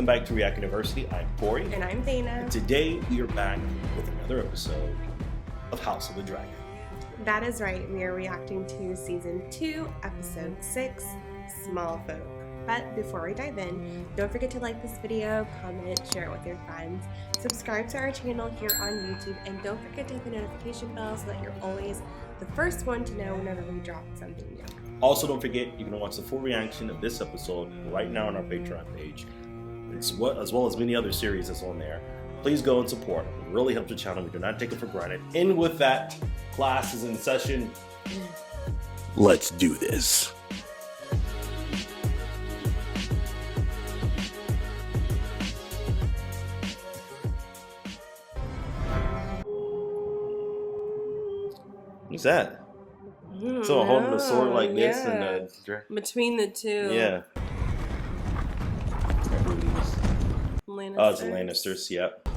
back to React University. I'm Corey. And I'm Dana. And today we are back with another episode of House of the Dragon. That is right. We are reacting to Season 2, Episode 6, Smallfolk. But before we dive in, don't forget to like this video, comment, share it with your friends, subscribe to our channel here on YouTube, and don't forget to hit the notification bell so that you're always the first one to know whenever we drop something new. Also, don't forget, you can watch the full reaction of this episode right now on our Patreon page, as well as many other series that's on there. Please go and support. It really helps the channel. We do not take it for granted. And with that, class is in session. Let's do this. What's that? So holding the sword like this and between the two. Yeah. Lannisters. Oh, it's the Lannisters, yep.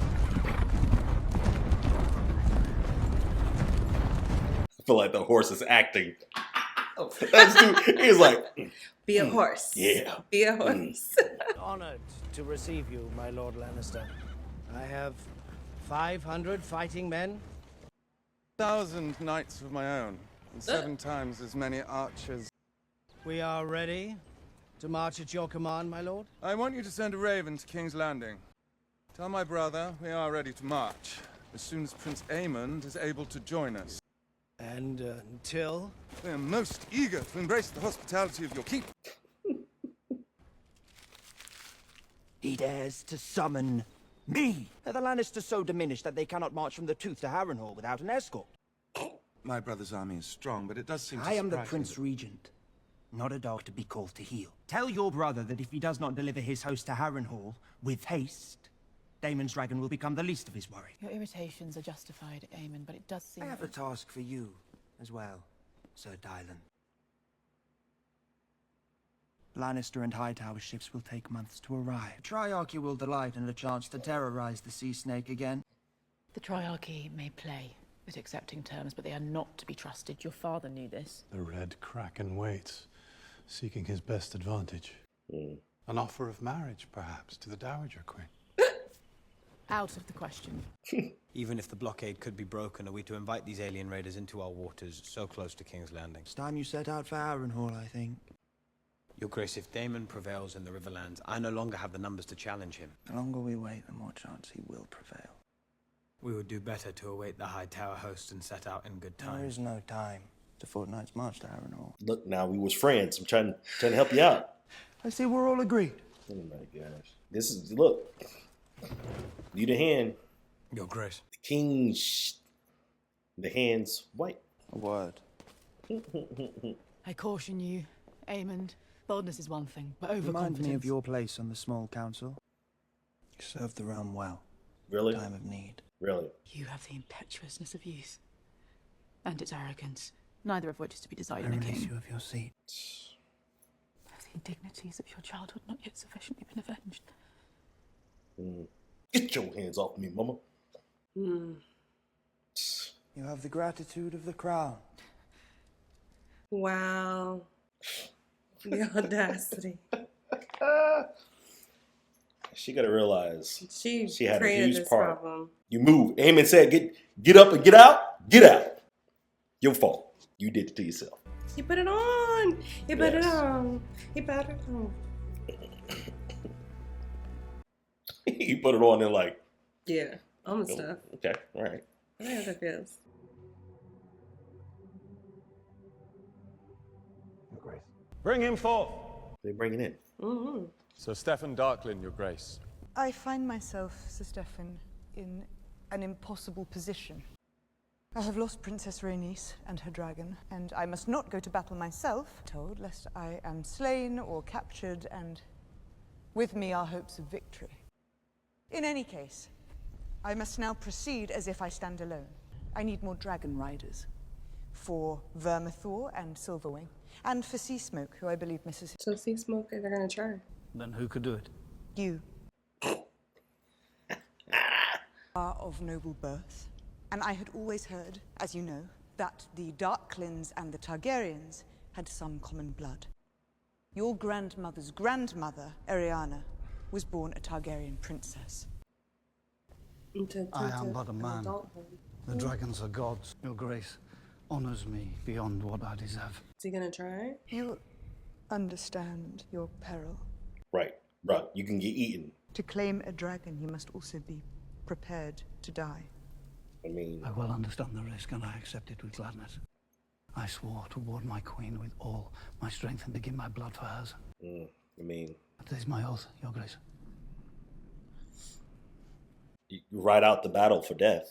I feel like the horse is acting. Oh. He's like, be a horse. Yeah. Be a horse. Honored to receive you, my Lord Lannister. I have 500 fighting men. 1,000 knights of my own, and 7 times as many archers. We are ready to march at your command, my lord. I want you to send a raven to King's Landing. Tell my brother we are ready to march, as soon as Prince Aemond is able to join us. And until? We are most eager to embrace the hospitality of your keep. He dares to summon me! Are the Lannisters so diminished that they cannot march from the Tooth to Harrenhal without an escort? My brother's army is strong, but it does seem to I am the surprise Prince me Regent, not a dog to be called to heel. Tell your brother that if he does not deliver his host to Harrenhal with haste, Daemon's dragon will become the least of his worry. Your irritations are justified, Aemon, but it does seem... I have a task for you as well, Sir Dylan. Lannister and Hightower ships will take months to arrive. The Triarchy will delight in a chance to terrorize the Sea Snake again. The Triarchy may play at accepting terms, but they are not to be trusted. Your father knew this. The Red Kraken waits, seeking his best advantage. An offer of marriage, perhaps, to the Dowager Queen. Out of the question. Even if the blockade could be broken, are we to invite these alien raiders into our waters so close to King's Landing? It's time you set out for Harrenhal, I think. Your Grace, if Daemon prevails in the Riverlands, I no longer have the numbers to challenge him. The longer we wait, the more chance he will prevail. We would do better to await the High Tower host and set out in good time. There is no time. It's a fortnight's march to Harrenhal. Look, now we was friends. I'm trying to help you out. I see we're all agreed. Oh my gosh. This is, look. You the hand. Your Grace. The king's, the hand's white. A word. I caution you, Aemond. Boldness is one thing, but overconfidence... Remind me of your place on the small council. You served the realm well. Really? Time of need. Really? You have the impetuousness of youth. And its arrogance, neither of which is to be desired in a Release king. you of your seat. Have the indignities of your childhood not yet sufficiently been avenged? Get your hands off me, mama. You have the gratitude of the crown. Wow. The audacity. She gotta realize She had a created huge this part. problem. You move. Aemon said, get up and get out. Get out. Your fault. You did it to yourself. He put it on. He put it Yes. on. He put it on. He put it on and like, Yeah. On the stuff. okay, all right. I know how that feels. Bring him forth! They bring it in. Sir Steffan Darklyn, your grace. I find myself, Sir Steffan, in an impossible position. I have lost Princess Rhaenys and her dragon, and I must not go to battle myself, told, lest I am slain or captured, and with me are hopes of victory. In any case, I must now proceed as if I stand alone. I need more dragon riders. For Vermithor and Silverwing, and for Sea Smoke, who I believe misses... So Sea Smoke, they're gonna try. Then who could do it? You. Are of noble birth, and I had always heard, as you know, that the Darklyns and the Targaryens had some common blood. Your grandmother's grandmother, Ariana, was born a Targaryen princess. I am but a man. The dragons are gods. Your grace honors me beyond what I deserve. Is he gonna try? You understand your peril. Right, bro. You can get eaten. To claim a dragon, you must also be prepared to die. I mean, I well understand the risk, and I accept it with gladness. I swore to ward my queen with all my strength and to give my blood for hers. I mean, That is my oath, Your Grace. you ride out the battle for death.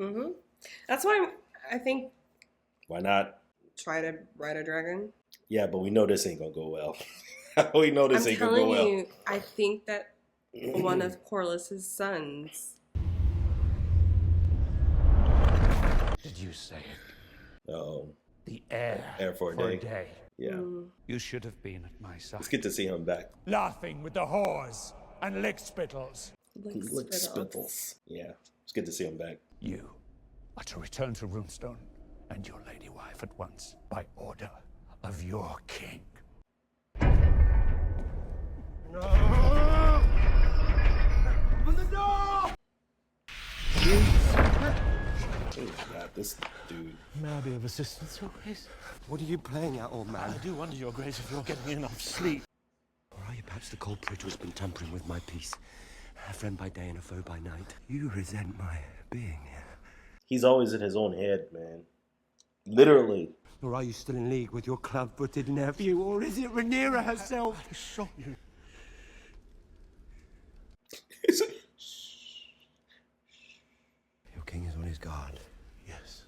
Mm-hmm. That's why I think Why not? try to ride a dragon. Yeah, but we know this ain't gonna go well. We know this I'm ain't gonna go telling well. you, I think that one of Corlys's sons. Did you say it? Oh, The heir for a day. Yeah. You should have been at my side. It's good to see him back. Laughing with the whores and lick-spittles. Lick spittles. Yeah, it's good to see him back. You are to return to Runestone and your lady wife at once, by order of your king. No! Open the door! Oh God, this dude. May I be of assistance, Your Grace? What are you playing at, old man? I do wonder, Your Grace, if you're getting enough sleep. Or are you perhaps the culprit who's been tampering with my peace? A friend by day and a foe by night. You resent my being here. He's always in his own head, man. Literally. Or are you still in league with your club-footed nephew? Or is it Rhaenyra herself? I shot you. Your king is on his guard. Yes.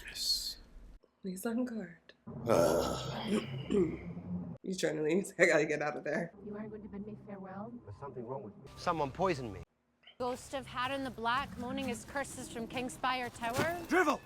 Yes. He's on guard. He's trying to leave. I gotta get out of there. You aren't going to bid me farewell? There's something wrong with me. Someone poisoned me. Ghost of Harren the Black moaning his curses from Kingspire Tower? Drivel!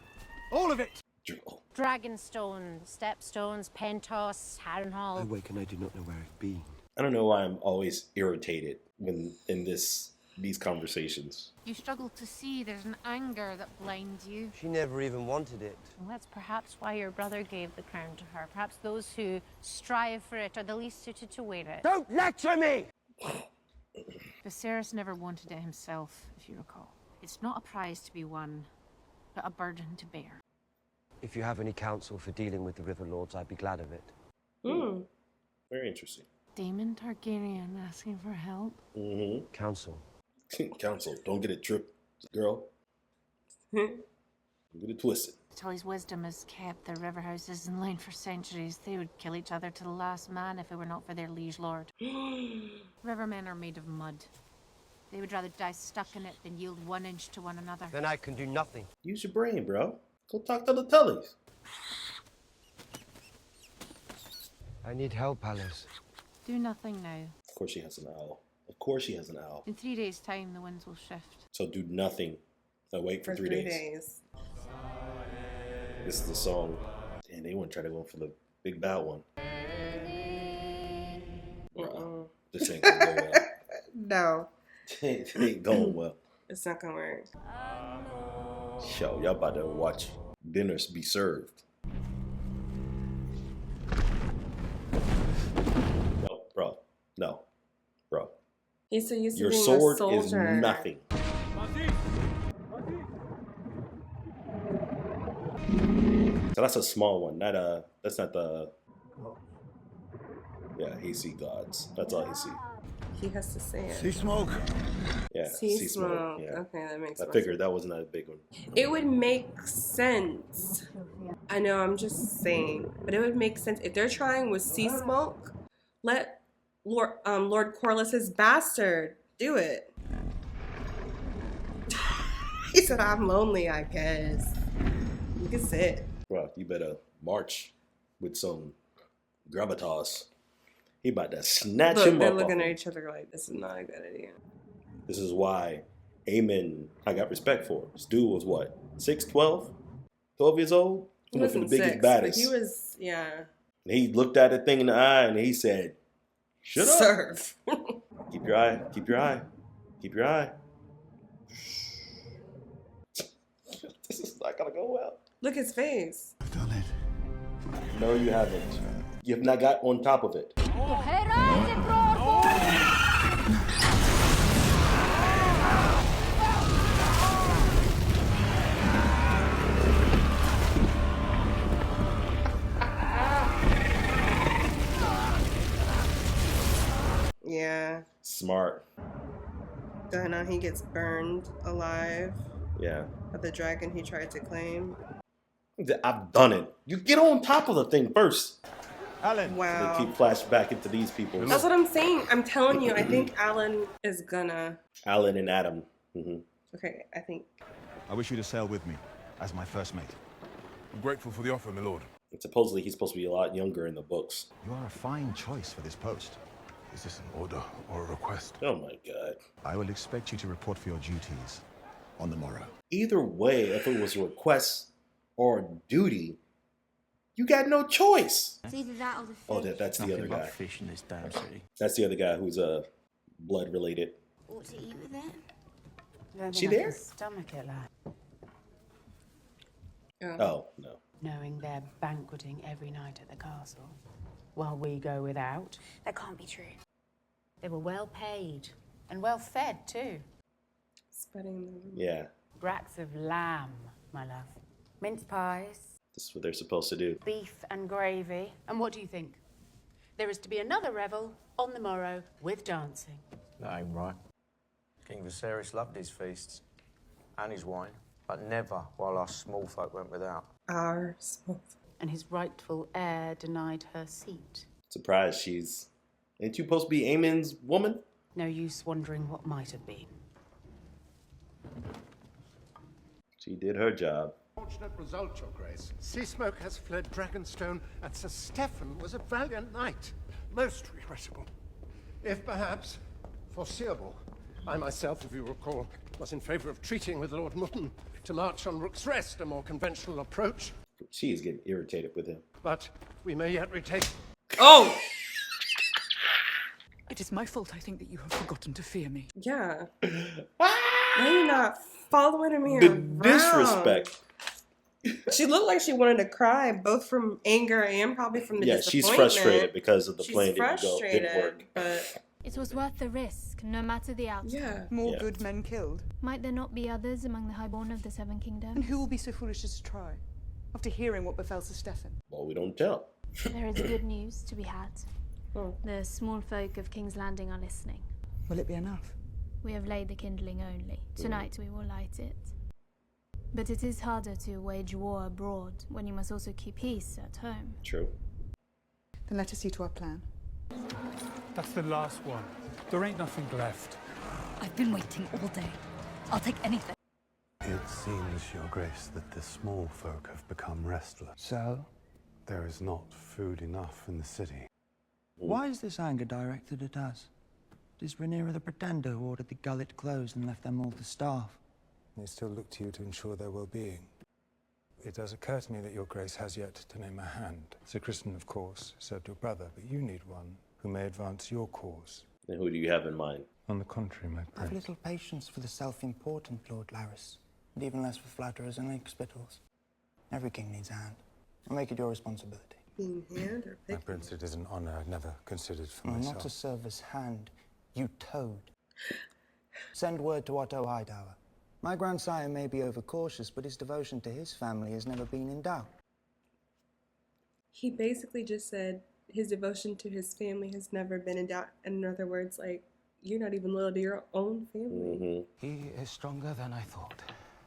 All of it! Drivel. Dragonstone, Stepstones, Pentos, Harrenhal. I wake and I do not know where I've been. I don't know why I'm always irritated when in these conversations. You struggle to see there's an anger that blinds you. She never even wanted it. Well, that's perhaps why your brother gave the crown to her. Perhaps those who strive for it are the least suited to wear it. Don't lecture me! Viserys never wanted it himself, if you recall. It's not a prize to be won, but a burden to bear. If you have any counsel for dealing with the River Lords, I'd be glad of it. Very interesting. Daemon Targaryen asking for help? Mm-hmm. Counsel. Counsel, don't get it tripped, girl. Don't get it twisted. Tully's wisdom has kept the river houses in line for centuries. They would kill each other to the last man if it were not for their liege lord. Rivermen are made of mud. They would rather die stuck in it than yield 1 inch to one another. Then I can do nothing. Use your brain, bro. Go talk to the Tullys. I need help, Alice. Do nothing now. Of course she has an owl. Of course she has an owl. In 3 days' time, the winds will shift. So do nothing. So wait for 3 days. This is the song. And they wouldn't try to go for the big bad one. This ain't gonna go well. No. It ain't going well. It's not gonna work. Yo, y'all about to watch dinners be served. No, bro. No. Bro. He's so used to Your being sword a soldier. is nothing. So that's a small one. That's not the. Yeah, he see gods. That's all he see. He has to say it. Sea smoke. Yeah, Sea smoke. Yeah. Okay, that makes I more figured that wasn't a big one. It would make sense. I know, I'm just saying, but it would make sense if they're trying with sea smoke. Let Lord Corlys's bastard do it. He said, "I'm lonely, I guess." You can sit. Well, you better march with some gravitas. He about to snatch him up. They're looking at each other like, this is not a good idea. This is why Aemon, I got respect for. This dude was what, 6, 12? 12 years old? He went for wasn't the biggest, 6, baddest. but he was, yeah. And he looked at the thing in the eye and he said, shut up. Serve. Keep your eye, keep your eye, keep your eye. This is not gonna go well. Look his face. I've done it. No, you haven't. You have not got on top of it. Herate, bravo! Smart. So now he gets burned alive. Yeah. By the dragon he tried to claim. I've done it. You get on top of the thing first. Alan. Wow. They keep flashing back into these people. That's what I'm saying. I'm telling you, I think Alan is gonna. Alan and Adam. Okay, I think. I wish you to sail with me as my first mate. I'm grateful for the offer, my lord. And supposedly he's supposed to be a lot younger in the books. You are a fine choice for this post. Is this an order or a request? Oh my god. I will expect you to report for your duties on the morrow. Either way, if it was a request or a duty, you got no choice. It's either that or the fish. Oh, that's the other guy. Fish in this damn city. That's the other guy who's blood related. What to eat with it? She there? Stomach it, lad. Oh, no. Knowing they're banqueting every night at the castle, while we go without. That can't be true. They were well paid and well fed too. Spreading them. Yeah. Brats of lamb, my love. Mince pies. This is what they're supposed to do. Beef and gravy. And what do you think? There is to be another revel on the morrow with dancing. That ain't right. King Viserys loved his feasts and his wine, but never while our small folk went without. Our small folk. And his rightful heir denied her seat. Surprised she's... Ain't you supposed to be Aemon's woman? No use wondering what might have been. She did her job. Fortunate result, Your Grace. Seasmoke has fled Dragonstone, and Sir Stephen was a valiant knight. Most regrettable. If perhaps foreseeable. I myself, if you recall, was in favour of treating with Lord Mutton to march on Rook's Rest, a more conventional approach. She is getting irritated with him. But we may yet retake... Oh! It is my fault, I think, that you have forgotten to fear me. Yeah. Why are you not following him here? The disrespect. She looked like she wanted to cry, both from anger and probably from the disappointment. She's frustrated because of the plan didn't work. But it was worth the risk, no matter the outcome. Yeah. More good men killed. Might there not be others among the highborn of the Seven Kingdoms? And who will be so foolish as to try? After hearing what befell Sir Stephen. Well, we don't tell. There is good news to be had. The small folk of King's Landing are listening. Will it be enough? We have laid the kindling only. Tonight we will light it. But it is harder to wage war abroad when you must also keep peace at home. True. Then let us see to our plan. That's the last one. There ain't nothing left. I've been waiting all day. I'll take anything. It seems, Your Grace, that the small folk have become restless. So? There is not food enough in the city. Why is this anger directed at us? It is Rhaenyra the Pretender who ordered the gullet closed and left them all to starve. They still look to you to ensure their well-being. It does occur to me that Your Grace has yet to name a hand. Sir Criston, of course, served your brother, but you need one who may advance your cause. And who do you have in mind? On the contrary, my I have prince. little patience for the self-important Lord Larys, and even less for flatterers and hospitals. Every king needs a hand. I'll make it your responsibility. being hand or My pick? prince, it is an honor I'd never considered for Well, myself. not to serve as hand, you toad. Send word to Otto Hightower. My grandsire may be overcautious, but his devotion to his family has never been in doubt. He basically just said his devotion to his family has never been in doubt. In other words, like, you're not even loyal to your own family. He is stronger than I thought.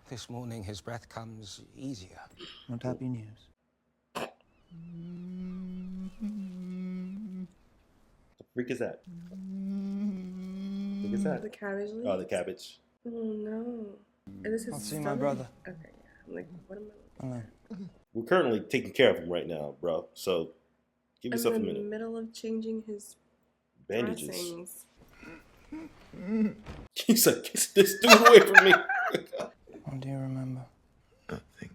This morning his breath comes easier. Not happy news. The freak is that? What is that? The cabbage leaf? Oh, the cabbage. Oh no. Is this his I'll see my stomach? brother. Okay, yeah. I'm like, what am I looking at? We're currently taking care of him right now, bro. So give yourself a I'm in minute. the middle of changing his Bandages. dressings. He's like, get this dude away from me. What do you remember? Nothing.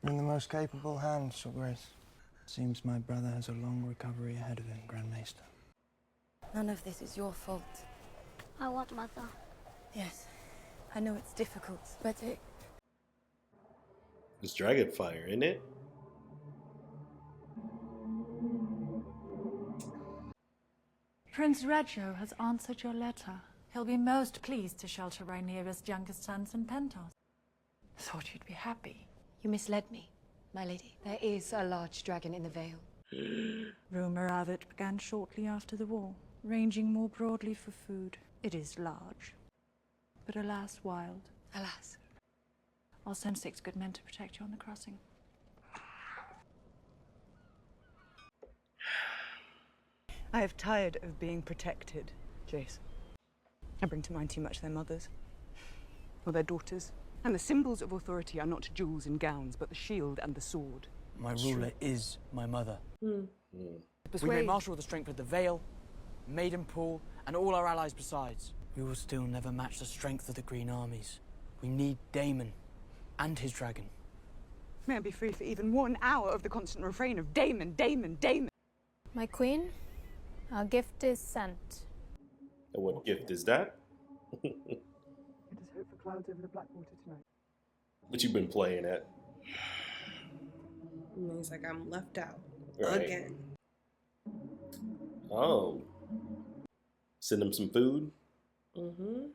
In the most capable hands, Your Grace. Seems my brother has a long recovery ahead of him, Grand Maester. None of this is your fault. I want Mother. Yes, I know it's difficult, but It's dragon fire, isn't it? Prince Reggio has answered your letter. He'll be most pleased to shelter Rhaenyra's youngest sons in Pentos. Thought you'd be happy. You misled me, my lady. There is a large dragon in the Vale. Rumour of it began shortly after the war, ranging more broadly for food. It is large, but alas wild. Alas. I'll send 6 good men to protect you on the crossing. I have tired of being protected, Jace. I bring to mind too much their mothers, or their daughters. And the symbols of authority are not jewels and gowns, but the shield and the sword. My ruler is my mother. Hmm. We may marshal the strength of the Vale, Maidenpool, and all our allies besides. We will still never match the strength of the Green armies. We need Daemon and his dragon. May I be free for even 1 hour of the constant refrain of Daemon, Daemon, Daemon. My queen, our gift is sent. And what gift is that? Let us hope for clouds over the Blackwater tonight. What you been playing at? And he's like, I'm left out. Right. Again. Oh. Send him some food? Mm-hmm.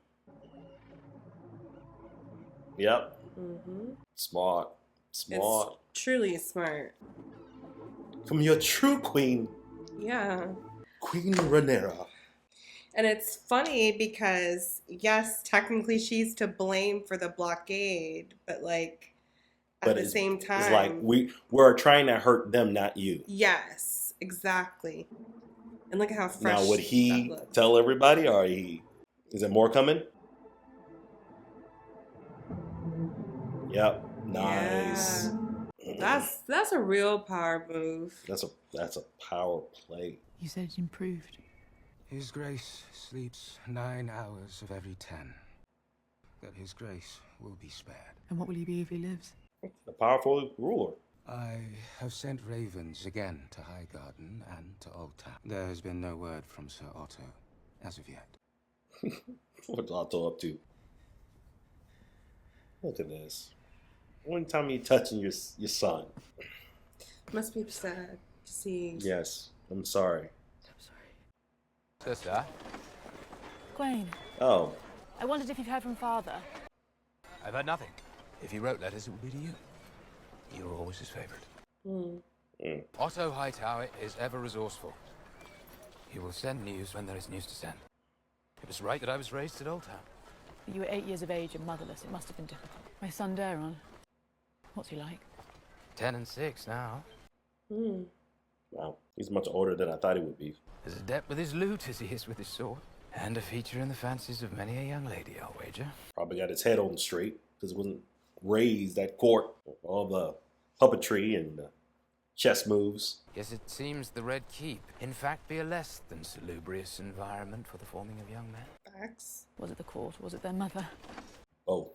Yep. Mm-hmm. Smart. Smart. It's truly smart. From your true queen. Yeah. Queen Rhaenyra. And it's funny because, yes, technically she's to blame for the blockade, but like at the same time, it's like we're trying to hurt them, not you. Yes, exactly. And look at how fresh. Now, would he tell everybody, or is there more coming? Yep. Nice. Yeah. That's a real power move. That's a power play. You said it improved. His Grace sleeps 9 hours of every 10. That His Grace will be spared. And what will he be if he lives? A powerful ruler. I have sent ravens again to Highgarden and to Old Town. There has been no word from Sir Otto as of yet. What's Otto up to? Look at this. One time you touching your son. Must be sad to see. Yes, I'm sorry. Sister? Gwen, Oh. I wondered if you've heard from Father. I've heard nothing. If he wrote letters, it would be to you. You were always his favorite. Otto Hightower is ever resourceful. He will send news when there is news to send. It was right that I was raised at Old Town. You were 8 years of age and motherless. It must have been difficult. My son Daron. What's he like? 10 and 6 now. Wow, he's much older than I thought he would be. As adept with his lute as he is with his sword. And a feature in the fancies of many a young lady, I'll wager. Probably got his head on straight, because it wasn't raised at court. All the puppetry and the chess moves. Yes, it seems the Red Keep, in fact, be a less than salubrious environment for the forming of young men. Facts. Was it the court? Was it their mother? Oh.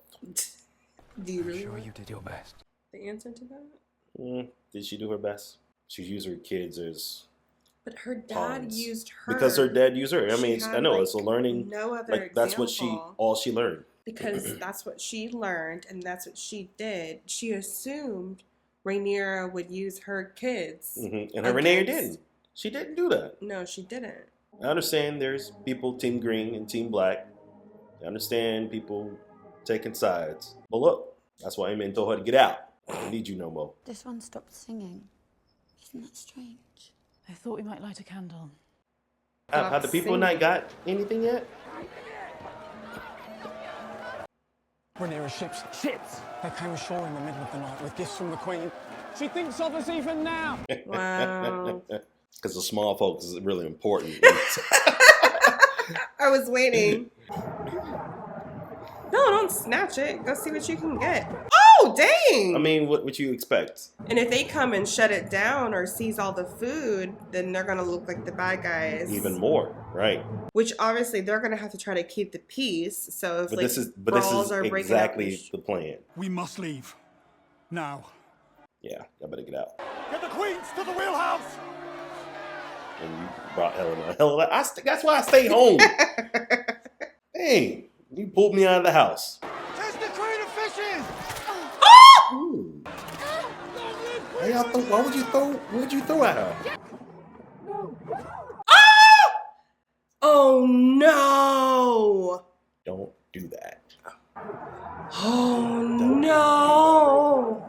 Do you really I'm sure know you did your best. the answer to that? Did she do her best? She used her kids as But her dad pawns. used her. Because her dad used her. I She mean, had, I know, like, it's a learning. no other like, that's what example. all she learned. Because that's what she learned and that's what she did. She assumed Rhaenyra would use her kids. And her Rhaenyra didn't. She didn't do that. No, she didn't. I understand there's people Team Green and Team Black. I understand people taking sides. But look, that's why Aemon told her to get out. I don't need you no more. This one stopped singing. Isn't that strange? I thought we might light a candle. Have the people not got anything yet? Rhaenyra ships. Ships! They came ashore in the middle of the night with gifts from the Queen. She thinks of us even now! Wow. Because the small folks is really important. I was waiting. No, don't snatch it. Go see what you can get. Oh, dang! I mean, what you expect? And if they come and shut it down or seize all the food, then they're gonna look like the bad guys. Even more, right? Which obviously they're gonna have to try to keep the peace. So if But like this is brawls are breaking exactly up, the plan. We must leave. Now. Yeah, I better get out. Get the queens to the wheelhouse! And you brought Helena. That's why I stay home. Hey, you pulled me out of the house. There's the Queen of Fishes! Ooh. Why would you throw at her? oh no! Don't do that. Oh no! No!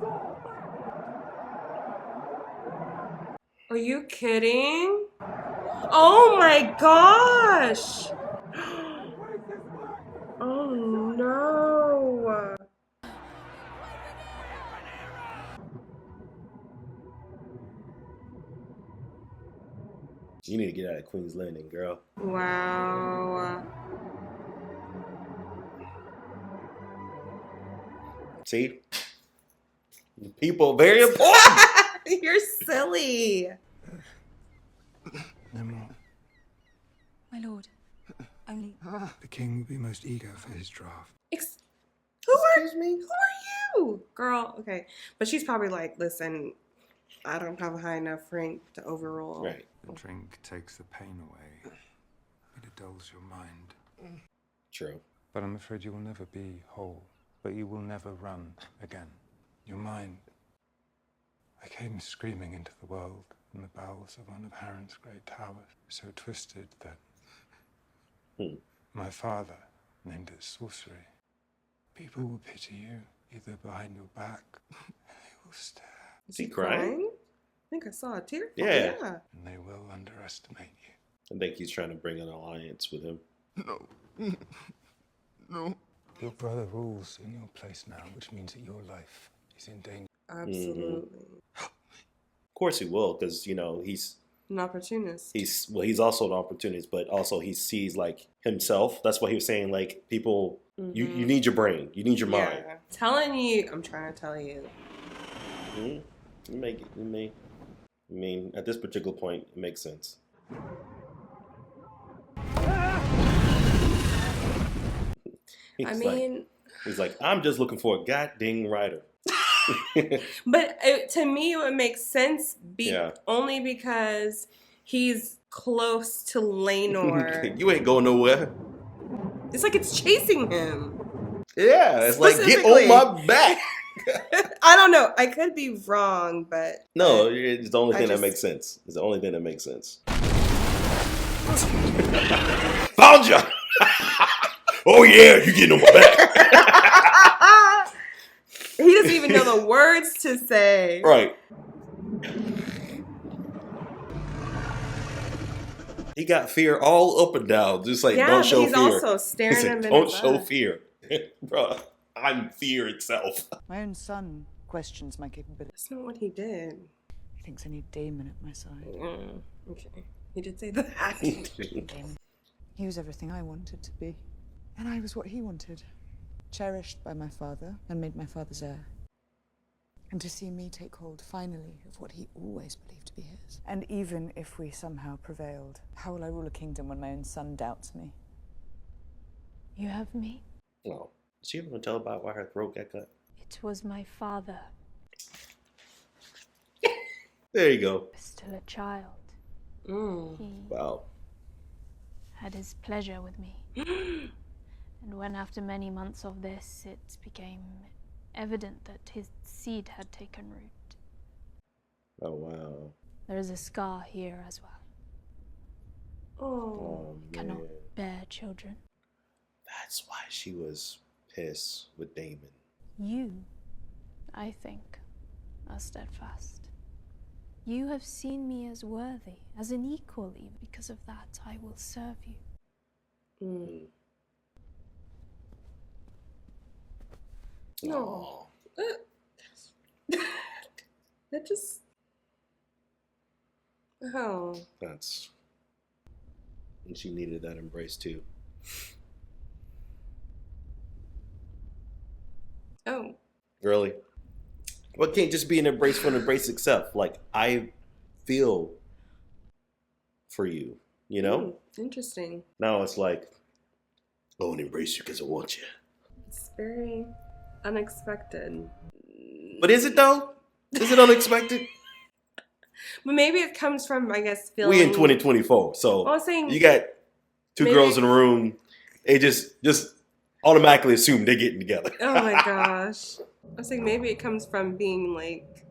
Are you kidding? Oh my gosh! Oh no! You need to get out of Queen's Landing, girl. Wow. See? People very important. You're silly. No more. My lord, only... The king will be most eager for his draft. Excuse me? Who are you? Girl, okay. But she's probably like, listen, I don't have a high enough rank to overrule. Right. The drink takes the pain away. It dulls your mind. True. But I'm afraid you will never be whole. But you will never run again. Your mind. I came screaming into the world from the bowels of one of Harren's great towers, so twisted that my father named it sorcery. People will pity you, either behind your back, and they will stare. Is he crying? I think I saw a tear. Yeah. And they will underestimate you. I think he's trying to bring an alliance with him. No. No. Your brother rules in your place now, which means that your life is in danger. Absolutely. Of course he will, because, you know, he's an opportunist. He's also an opportunist, but also he sees, like, himself. That's what he was saying, like, people, you need your brain. You need your mind. Telling you, I'm trying to tell you. You make it. I mean, at this particular point, it makes sense. He's like, I'm just looking for a goddamn writer. But to me, it would make sense only because he's close to Laenor. You ain't going nowhere. It's like it's chasing him. Yeah, it's like, get on my back. I don't know. I could be wrong, but... No, it's the only thing that makes sense. It's the only thing that makes sense. Found you! Oh yeah, you getting on my back. He doesn't even know the words to say. Right. He got fear all up and down. Just like, don't show fear. He's also staring him in Don't his show eye. fear. Bro, I'm fear itself. My own son questions my capabilities. That's not what he did. He thinks I need Damon at my side. Okay. He did say that. He was everything I wanted to be. And I was what he wanted. Cherished by my father and made my father's heir. And to see me take hold, finally, of what he always believed to be his. And even if we somehow prevailed, how will I rule a kingdom when my own son doubts me? You have me? No. Is she ever going to tell about why her throat got cut? It was my father. There you go. Still a child. He Wow. had his pleasure with me. And when after many months of this, it became evident that his seed had taken root. Oh, wow. There is a scar here as well. Oh, Cannot man. bear children. That's why she was pissed with Damon. You, I think, are steadfast. You have seen me as worthy, as an equal even. Because of that, I will serve you. No. That just... Oh. That's... And she needed that embrace too. Oh. Really? What can't just be an embrace for an embrace itself? Like, I feel for you, you know? Interesting. Now it's like, I won't embrace you because I want you. It's very unexpected. But is it though? Is it unexpected? But maybe it comes from, I guess, feeling... We in 2024, so I was saying you got two girls in a room. They just automatically assume they're getting together. Oh my gosh. I was saying maybe it comes from being like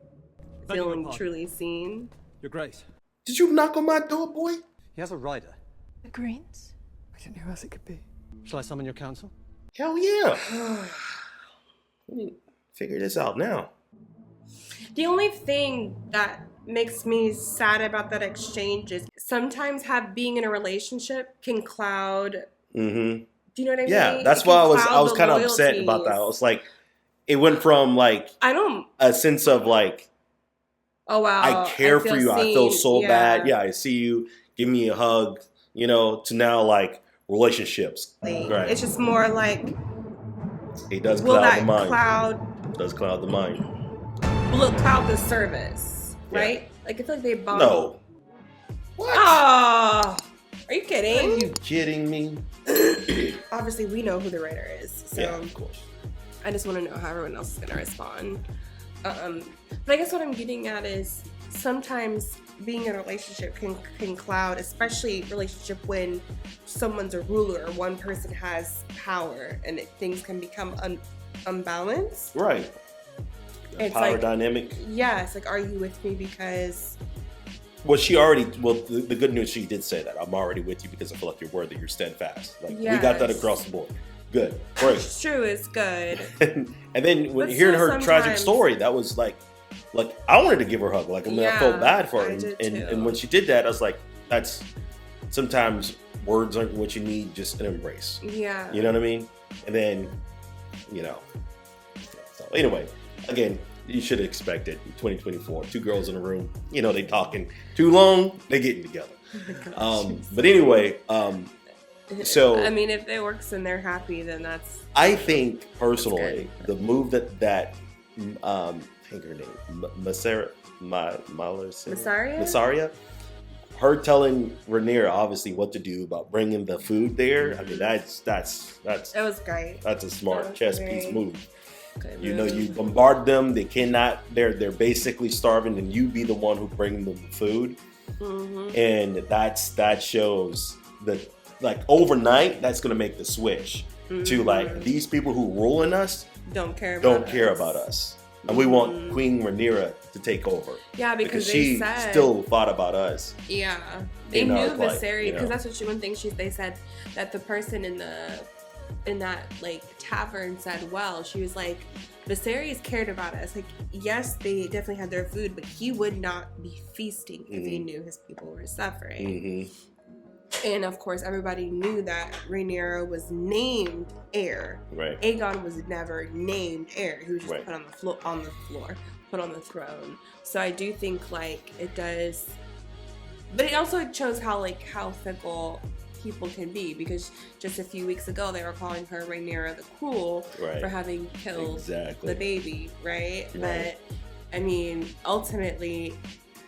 feeling truly seen. Your Grace. Did you knock on my door, boy? He has a rider. The Greens? I don't know who else it could be. Shall I summon your council? Hell yeah. figure this out now. The only thing that makes me sad about that exchange is sometimes being in a relationship can cloud. Mm-hmm. Do you know what I mean? Yeah, that's why I was kind of upset about that. I was like, it went from like a sense of like, oh wow, I care for you. I feel so bad. Yeah, I see you. Give me a hug. You know, to now like relationships. Right. It's just more like it does will cloud that the mind. Cloud does cloud the mind. Will it cloud the service? Right? Yeah. Like I feel like they bought. No. What? Oh, are you kidding? Are you kidding me? Obviously, we know who the writer is. So yeah, of course. I just want to know how everyone else is going to respond. But I guess what I'm getting at is sometimes being in a relationship can cloud, especially relationship when someone's a ruler or one person has power and things can become unbalanced. Right. It's power like, dynamic. Yeah, it's like, are you with me because... Well, the good news, she did say that. I'm already with you because I feel like you're worthy, you're steadfast. Like, yes. We got that across the board. Good. Great. It's true, it's good. And then when hearing her tragic story, that was like I wanted to give her a hug. Like, I mean, I felt bad for her. And when she did that, I was like, that's sometimes words aren't what you need, just an embrace. Yeah. You know what I mean? And then, you know. So anyway, again, you should expect it in 2024. Two girls in a room, you know, they talking too long, they getting together. But anyway, so I mean, if it works and they're happy, then that's. I think personally, the move that I think her name, Mysaria, her telling Rhaenyra obviously what to do about bringing the food there. I mean, that was great. That's a smart chess piece move. You know, you bombard them. They cannot. They're basically starving, and you be the one who brings them the food. Mm-hmm. And that shows that like overnight, that's gonna make the switch to like these people who ruling us don't care about us. And we want Queen Rhaenyra to take over. Yeah, because she still thought about us. Yeah, they knew Viserys because that's what one thing they said that the person in that like tavern said, well, she was like, Viserys cared about us. Like, yes, they definitely had their food, but he would not be feasting if he knew his people were suffering. Mm-hmm. And of course, everybody knew that Rhaenyra was named heir. Right. Aegon was never named heir. He was just put on the floor, put on the throne. So I do think like it does, but it also shows how fickle people can be, because just a few weeks ago they were calling her Rhaenyra the Cruel for having killed the baby, right? But I mean, ultimately,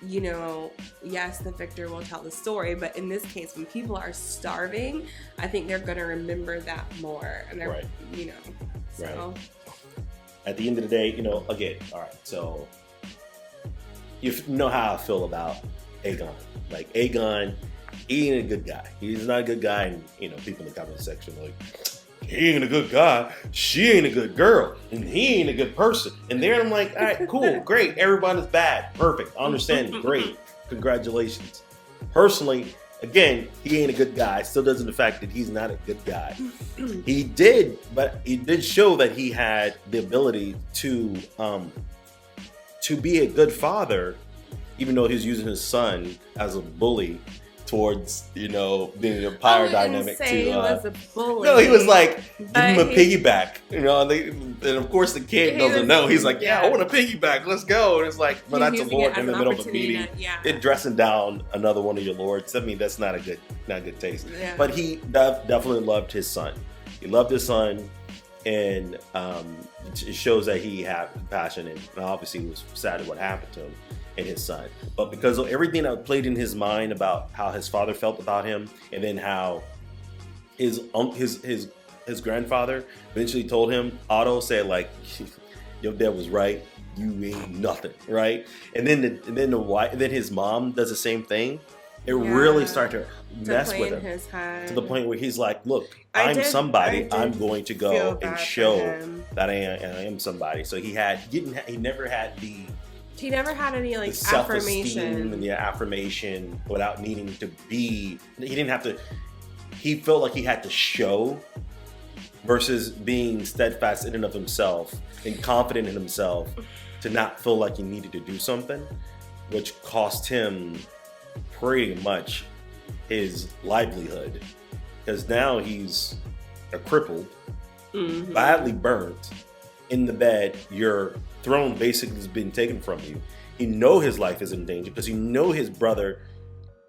you know, yes, the victor will tell the story, but in this case, when people are starving, I think they're going to remember that more. And they're, you know, so. At the end of the day, you know, again, all right, so you know how I feel about Aegon. Like, Aegon, he ain't a good guy. He's not a good guy, and, you know, people in the comment section are like, he ain't a good guy, she ain't a good girl, and he ain't a good person. And there I'm like, all right, cool, great, everybody's bad, perfect, I understand, great, congratulations. Personally, again, he ain't a good guy, still doesn't the fact that he's not a good guy. He did show that he had the ability to be a good father, even though he's using his son as a bully towards, you know, being a power dynamic to he was a bully. No, he was like, give him a piggyback, you know, and of course the kid doesn't know. He's like, yeah, I want a piggyback, let's go. And it's like, but that's a lord in the middle of a meeting. It dressing down another one of your lords. I mean, that's not good taste. Yeah. But he definitely loved his son. He loved his son, and it shows that he had compassion, and obviously he was sad at what happened to him and his son. But because of everything that played in his mind about how his father felt about him, and then how his grandfather eventually told him, Otto said, like, your dad was right, you ain't nothing, right? And then his mom does the same thing. It really started to mess with him to the point where he's like, look, I'm somebody. I'm going to go and show that I am somebody. So he never had any like affirmation and affirmation without needing to be. He didn't have to. He felt like he had to show versus being steadfast in and of himself and confident in himself to not feel like he needed to do something, which cost him pretty much his livelihood. Because now he's a crippled, badly burnt, in the bed. Your throne basically has been taken from you. You know his life is in danger because you know his brother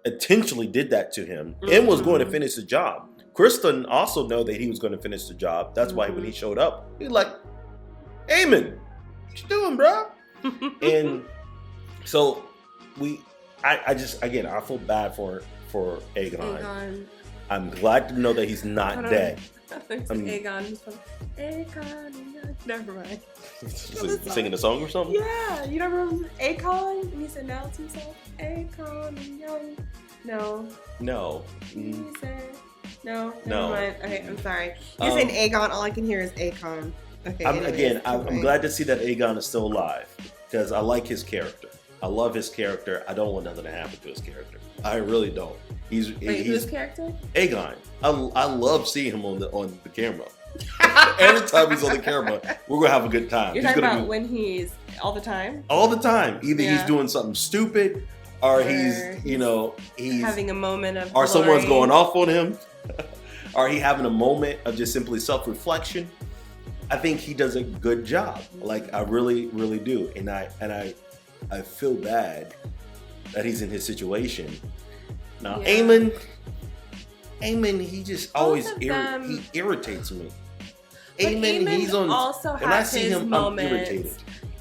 intentionally did that to him and was going to finish the job. Kristen also know that he was going to finish the job. That's why when he showed up, he was like, Aemon, what you doing, bro? And so I feel bad for Aegon. I'm glad to know that he's not dead. Aegon. Never mind. Singing a song or something? Yeah, you don't remember Aegon? And he's announced himself, Aegon and Young. No. He said, no. Never mind. Okay, I'm sorry. You're saying Aegon. All I can hear is Aegon. Okay. I'm glad to see that Aegon is still alive because I like his character. I love his character. I don't want nothing to happen to his character. I really don't. He's whose character? Aegon. I love seeing him on the camera. Every time he's on the camera, we're gonna have a good time. You're talking about when he's all the time? All the time. Either he's doing something stupid, or he's having a moment of or glory. someone's going off on him, or he having a moment of just simply self-reflection. I think he does a good job. Like I really, really do, and I feel bad that he's in his situation. Now, Aemon, he just always he irritates me. Aemon he's on. Also when I has see his him, moments. I'm irritated.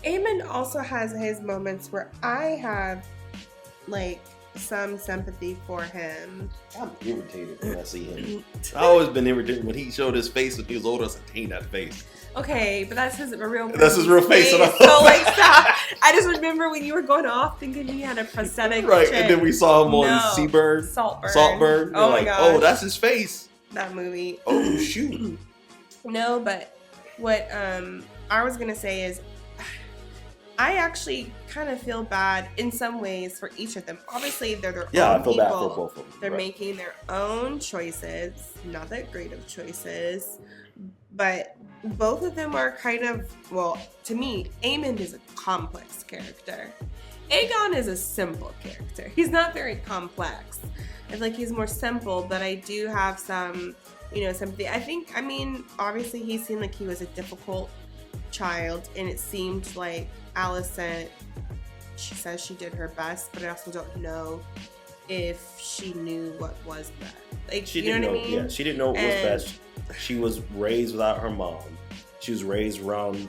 Aemon also has his moments where I have like some sympathy for him. I'm irritated when I see him. I've always been irritated when he showed his face when he was older. I said, "Ain't that face." Okay, but that's his real. That's his real face. So like, stop. I just remember when you were going off thinking he had a prosthetic. Right, chin. and then we saw him on Seaburn. Saltburn. Oh my gosh. Oh, that's his face. That movie. Oh shoot. No, but what I was gonna say is I actually kind of feel bad in some ways for each of them. Obviously, they're their own I feel people. bad for both of them. They're making their own choices, not that great of choices, but both of them are kind of, well, to me, Aemon is a complex character. Aegon is a simple character. He's not very complex. I feel like he's more simple, but I do have some, sympathy. I mean, obviously he seemed like he was a difficult child, and it seemed like Alicent, she says she did her best, but I also don't know if she knew what was best. Like, She you know didn't what know. I mean? Yeah, she didn't know what was best. She was raised without her mom. She was raised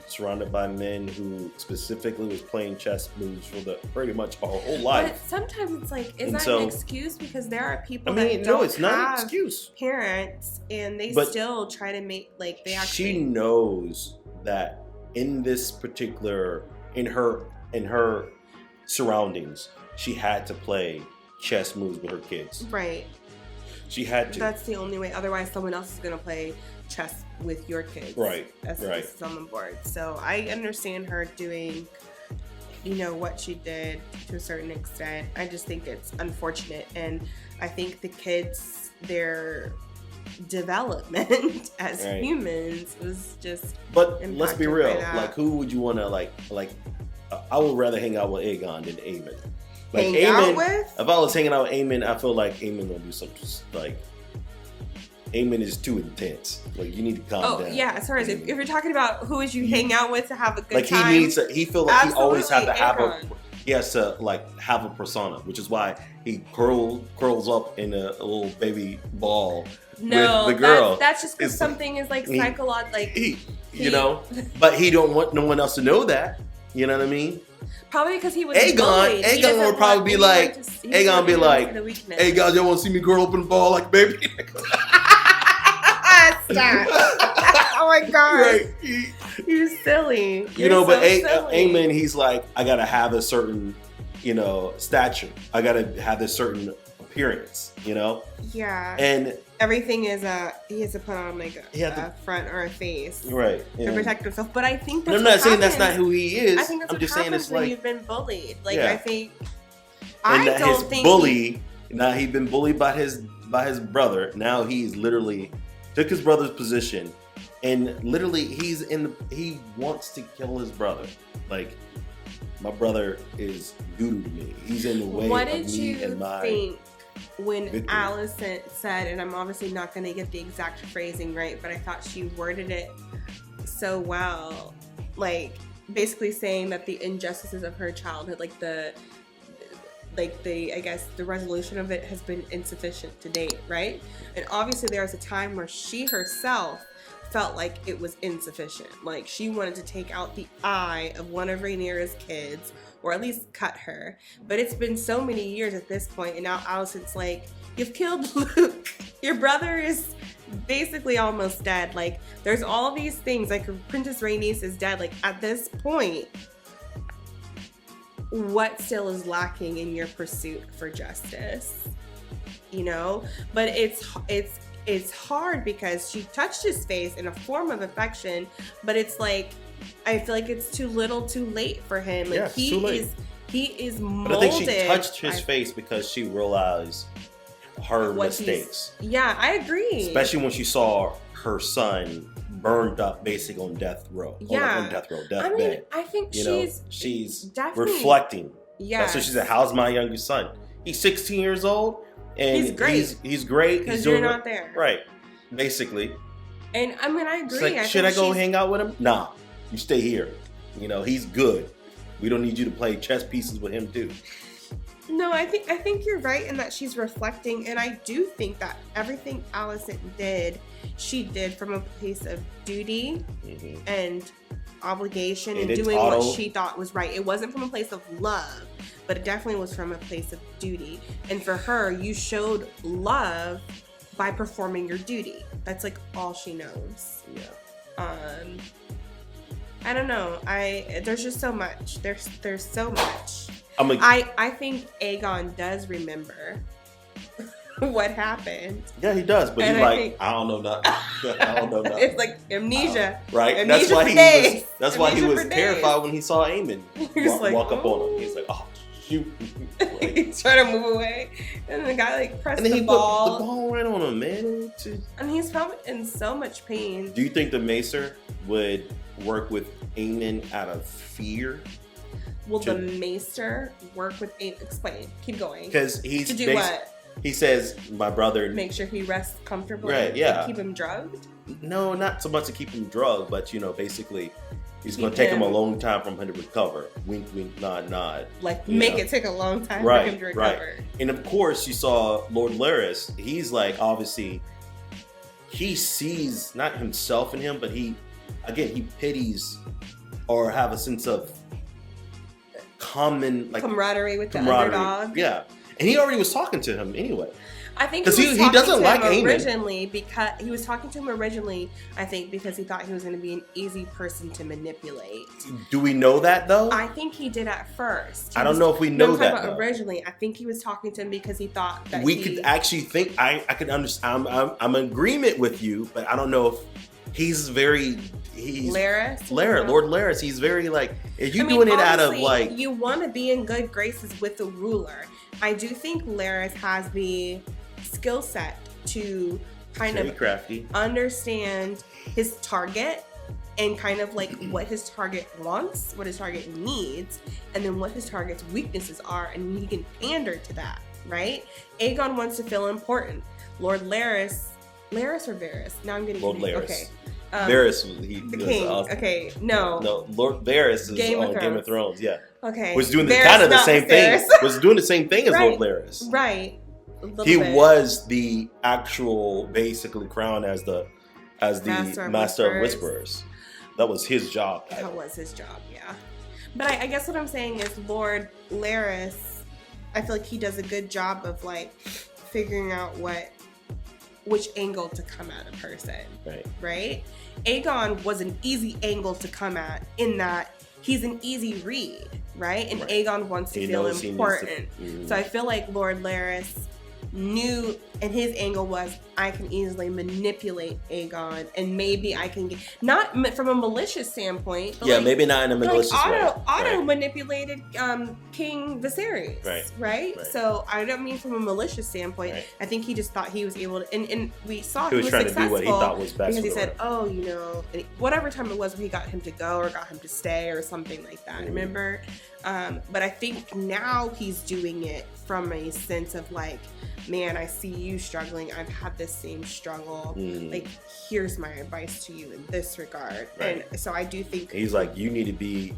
surrounded by men who specifically was playing chess moves for pretty much her whole life. But sometimes it's like, is that an excuse? Because there are people that don't it's not have an excuse. Parents, and they still try to make they actually. She knows that in this particular in her surroundings, she had to play chess moves with her kids. Right. She had to. That's the only way. Otherwise, someone else is gonna play chess with your kids. Right. That's on the board. So I understand her doing, what she did to a certain extent. I just think it's unfortunate, and I think the kids, their development as humans was just. But let's be real. Like, who would you want to like? I would rather hang out with Aegon than Aemon. Like hang Aemon, out with? If I was hanging out with Aemon, I feel like Aemon gonna do something like. Aemon is too intense. Like, you need to calm down. Oh yeah, as far as if you're talking about who would you hang out with to have a good time. Like he feels like Absolutely, he always have to have Aegon. he has to like have a persona, which is why he curls up in a little baby ball with the girl. That's just because something is like psychological. But he don't want no one else to know that. You know what I mean? Probably because he was bullied. Aegon would probably be like, "Hey guys, y'all want to see me curl up in the ball like a baby?" Stop. Oh my god. Right. You're silly. But Aemon, he's like, I gotta have a certain, stature. I gotta have this certain appearance, Yeah. And everything is he has to put on like a front or a face. Right. To protect himself. But I think that's I'm not saying that's not who he is. I think that's I'm what just saying happens it's when like you've been bullied. Like, Yeah. I think and I don't think bully. Now he's been bullied by his brother. Now he's literally took his brother's position And literally, he wants to kill his brother. Like, my brother is doo-doo to me. He's in the way What of did me you and my think when victory. Alicent said, and I'm obviously not going to get the exact phrasing right, but I thought she worded it so well, like basically saying that the injustices of her childhood, I guess the resolution of it has been insufficient to date, right? And obviously there was a time where she herself felt like it was insufficient. Like she wanted to take out the eye of one of Rhaenyra's kids, or at least cut her. But it's been so many years at this point, and now Alicent's like, you've killed Luke. Your brother is basically almost dead. Like there's all these things, like Princess Rhaenys is dead. Like at this point, what still is lacking in your pursuit for justice? You know? But it's hard because she touched his face in a form of affection, but it's like, I feel like it's too little too late for him. Like it's too late. He is molded. But I think she touched his face because she realized her mistakes. Yeah, I agree. Especially when she saw her son burned up basically on death row. Yeah. On death row, deathbed. I mean, I think she's definitely reflecting. Yeah. That's what she said, how's my youngest son? He's 16 years old and he's great. He's great. Because you're not there. Right. Basically. And I mean, I agree. Like, should I go hang out with him? Nah. You stay here. You know, he's good. We don't need you to play chess pieces with him too. No, I think you're right in that she's reflecting, and I do think that everything Alicent did, she did from a place of duty and obligation and doing what she thought was right. It wasn't from a place of love, but it definitely was from a place of duty. And for her, you showed love by performing your duty. That's like all she knows. Yeah. I don't know. There's just so much. There's so much. I think Aegon does remember what happened. Yeah, he does, but he's like, I don't know nothing. I don't know nothing. It's like amnesia. Right? Amnesia that's why he was terrified when he saw Aemon walk up on him. He's like, oh, shoot. He's trying to move away. And the guy like pressed and then the he ball. put the ball right on him, man. And he's probably in so much pain. Do you think the Maester would work with Aemon out of fear? Will the Maester work with Aemon? Explain. Keep going. Because he's to do what? He says, my brother... Make sure he rests comfortably. Right, yeah. And keep him drugged? No, not so much to keep him drugged, but, you know, basically, he's going to take him a long time for him to recover. Wink, wink, nod, nod. Like, make it take a long time for him to recover. Right. And, of course, you saw Lord Larys. He's, like, obviously, he sees not himself in him, but he pities or have a sense of common, like... camaraderie with the underdog. Yeah. And he already was talking to him anyway. I think he doesn't like Aemon originally because he was talking to him originally. I think because he thought he was going to be an easy person to manipulate. Do we know that though? I think he did at first. I don't know if we know that though. Originally, I think he was talking to him because he thought that we could actually think. I could understand. I'm in agreement with you, but I don't know if he's very. Larys? Lord Larys. He's very like. Are you doing it out of like? You want to be in good graces with the ruler. I do think Larys has the skill set to kind of crafty. Understand his target and kind of like what his target wants, what his target needs, and then what his target's weaknesses are, and he can pander to that, right? Aegon wants to feel important. Lord Larys or Varys? Now I'm getting Lord Larys. Okay. Varys, the king. Okay, no. Lord Varys is on Game of Thrones. Yeah. Okay. Was doing kind of the same thing. Was doing the same thing as right. Lord Larys. Right. He was the actual, basically crowned as the Master of Whisperers. That was his job. That was his job, yeah. But I guess what I'm saying is Lord Larys, I feel like he does a good job of like figuring out which angle to come at a person. Right? Aegon was an easy angle to come at in that he's an easy read, right? And Aegon wants to feel important. So I feel like Lord Larys knew And his angle was, I can easily manipulate Aegon, and maybe I can get, not from a malicious standpoint, but maybe not in a malicious way. Auto manipulated King Viserys, right? So I don't mean from a malicious standpoint. Right. I think he just thought he was able to, and we saw he was trying to do what he thought was best. Because he said, oh, you know, whatever time it was when he got him to go or got him to stay or something like that, remember? But I think now he's doing it from a sense of like, man, I see you struggling. I've had this same struggle. Like, here's my advice to you in this regard. Right. And so I do think he's like, you need to be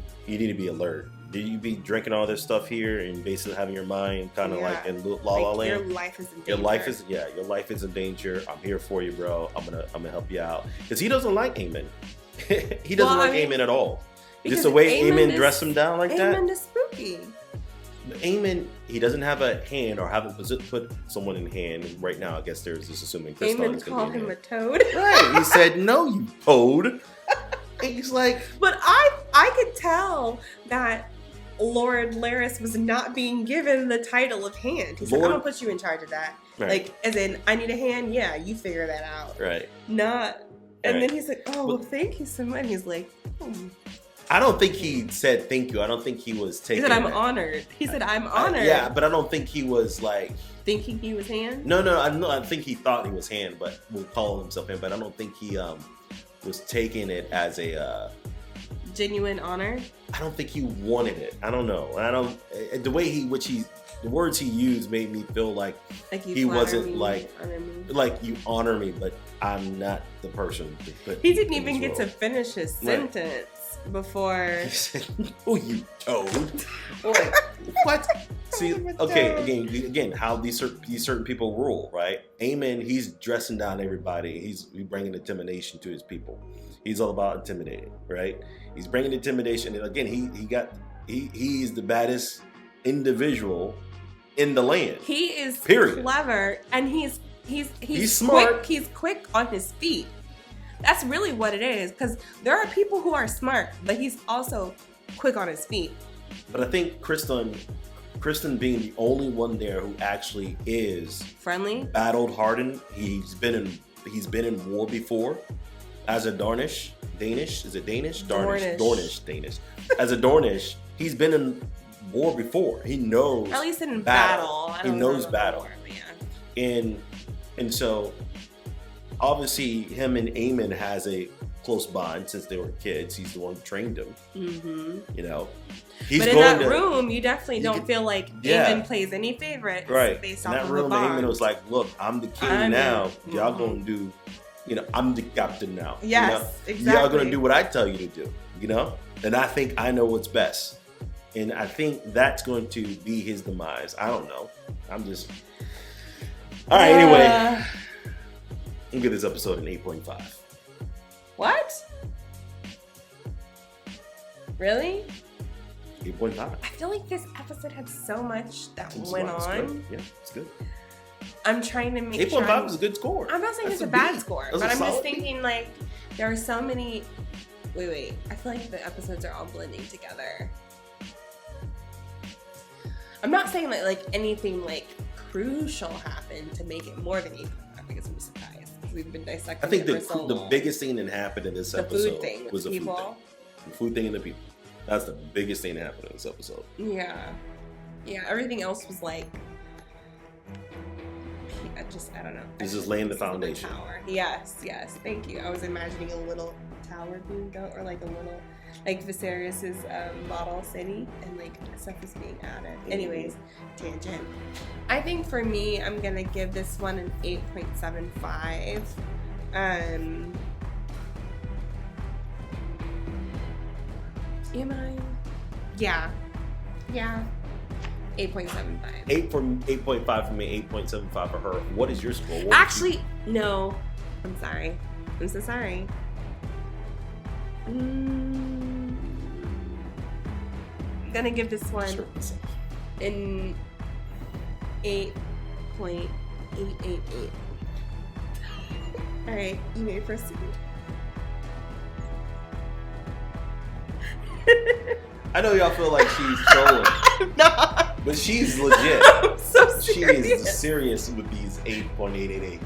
alert. Did you be drinking all this stuff here and basically having your mind kind of like in La La Land? Your life is in danger. Your life is in danger. I'm here for you, bro. I'm gonna help you out because he doesn't like Aemon. He doesn't like Aemon at all. Just the way Aemon dressed him down like that. Aemon is spooky. Aemon, he doesn't have a hand or haven't put someone in hand right now. I guess there's this assuming Aemon called him a toad. Right. He said, no, you toad. And he's like... But I could tell that Lord Larys was not being given the title of hand. He said, I'm going to put you in charge of that. Right. Like, as in, I need a hand? Yeah, you figure that out. Right. Not... And then he's like, oh, well, thank you so much. He's like, I don't think he said thank you. I don't think he was taking. He said, I'm honored. He said, I'm honored. Yeah, but I don't think he was like... Thinking he was hand? No, I think he thought he was hand, but we'll call himself hand. But I don't think he was taking it as a... genuine honor? I don't think he wanted it. I don't know. The way the words he used made me feel like he wasn't like you honor me, but I'm not the person to put. He didn't even get to finish his sentence before. He said, "Oh, you toad!" Like, what? See, okay, again, how these certain people rule, right? Aemon, he's dressing down everybody. He's bringing intimidation to his people. He's all about intimidating, right? He's bringing intimidation, and again, he's the baddest individual in the land. He is period. Clever, and he's smart. Quick. He's quick on his feet. That's really what it is, because there are people who are smart, but he's also quick on his feet. But I think Kristen being the only one there who actually is friendly, battled hardened. He's been in war before as a Danish. Is it Danish? Danish. As a Dornish, he's been in war before. He knows. At least in battle. He knows battle. And so obviously him and Aemon has a close bond since they were kids. He's the one who trained him. Mm-hmm. You know. But in that room, you definitely don't feel like Aemon plays any favorites. Right. Based in off that of room, the bond. Aemon was like, look, I'm the king now. Y'all gonna do, I'm the captain now. Yes, exactly. Y'all gonna do what I tell you to do, And I think I know what's best. And I think that's going to be his demise. I don't know. I'm just... All right, anyway. I'll give this episode an 8.5. What? Really? 8.5. I feel like this episode had so much that went on. Good. Yeah, it's good. I'm trying to make 8.5 is a good score. I'm not saying it's a bad score, but I'm just thinking like there are so many. Wait. I feel like the episodes are all blending together. I'm not saying that like anything like crucial happened to make it more than 8.5 because I'm surprised. We've been dissecting. I think the biggest thing that happened in this episode was the food thing. The food thing and the people. That's the biggest thing that happened in this episode. Yeah. Everything else was like, I don't know. It's just laying the foundation. Yes. Thank you. I was imagining a little tower being built, or like a little, like Viserys' model city, and like stuff is being added. Anyways, tangent. I think for me, I'm gonna give this one an 8.75. Am I? Yeah. 8.75. 8.5 for me, 8.75 for her. What is your score? Actually, no. I'm sorry. I'm so sorry. I'm gonna give this one an 8.888. Alright, you may proceed. I know y'all feel like she's trolling. I'm not. But she's legit. I'm so She serious. is serious with these 8.888.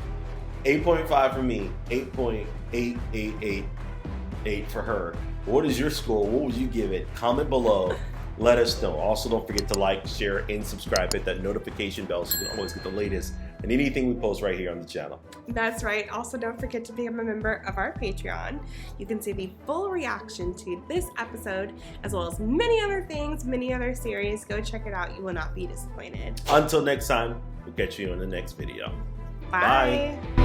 8.5 for me. 8.8888 for her. What is your score? What would you give it? Comment below. Let us know. Also, don't forget to like, share, and subscribe. Hit that notification bell so you can always get the latest and anything we post right here on the channel. That's right. Also, don't forget to become a member of our Patreon. You can see the full reaction to this episode, as well as many other things, many other series. Go check it out. You will not be disappointed. Until next time, we'll catch you in the next video. Bye. Bye.